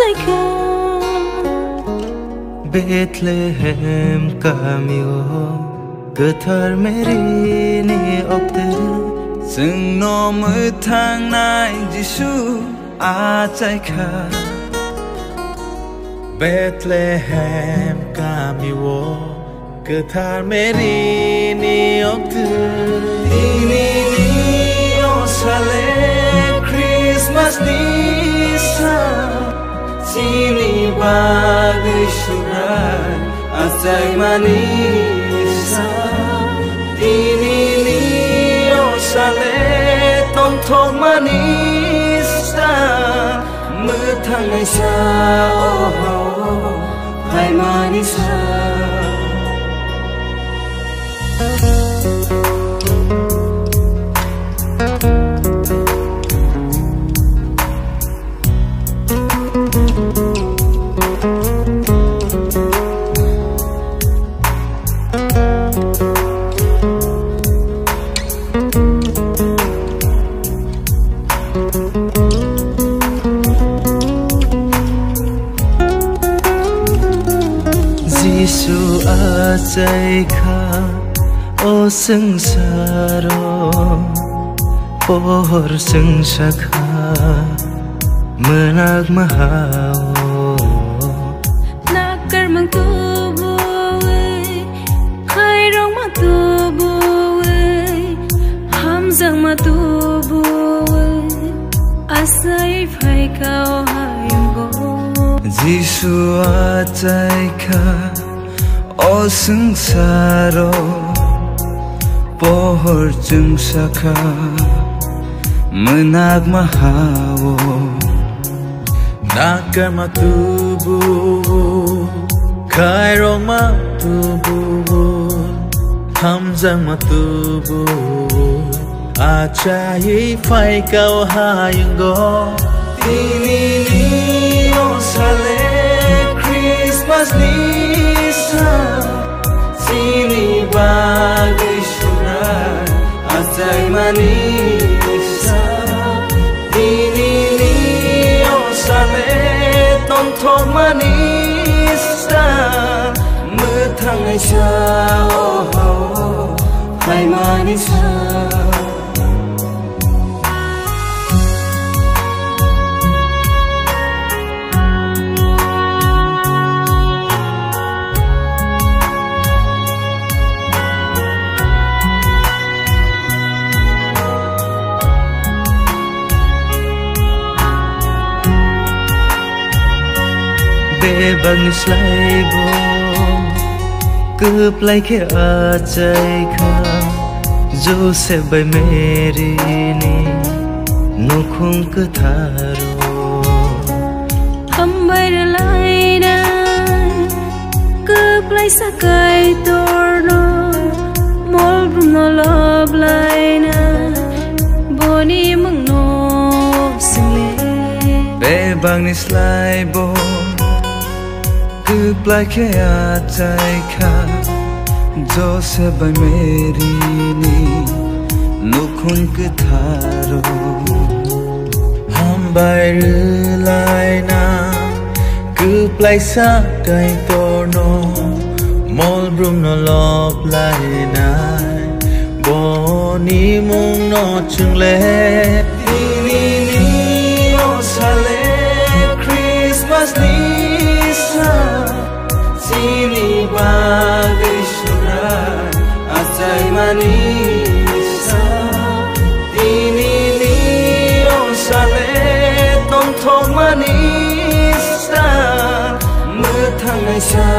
Achaika Bethlehem kamio Götör merini okter Sừng no mơ thang nai Giêsu Achaika Bethlehem kamio Götör merini okter Ini ni osale Christmas nisa Sini bagai surat Azai manisa Ini ni osale Tong tong manisa Methang aisa Oh hai manisa Giêsu Achaika O sengsara Pohor sengsaka Menak mahao Nakar mang tubuwe Khairong ma tubuwe Hamzang ma tubuwe Asai phai kao hayungo Giêsu Achaika O sengsara Pohor sengsaka Menak mahao Nakar ma tubu Khairong ma tubu Hamzang ma tubu Achai phai kao hayungo Ini ni osale Christmas nisa Sini bagai surat Azai manisa Ini ni osale Tong tong manisa Methang aisa Oh hai manisa Bang slay bo Cướp lấy cái Achaika Joseph by Mary ni Nô không cứ tharo Hâm bay ra lại na Cướp lấy sa cây torno Mol brum no love lại na Boni mừng no sinh lệ Bang slay bo Cướp lấy cái Achaika Joseph by Mary ni Nô không cứ tharo Hâm bay lại na Cướp lấy sa cây torno Mol brum no love lại na Boni mong no chung lệ Ini ni osale Christmas nisa Sini bagai surat Azai manisa Ini ni osale Tong tong manisa Methang aisa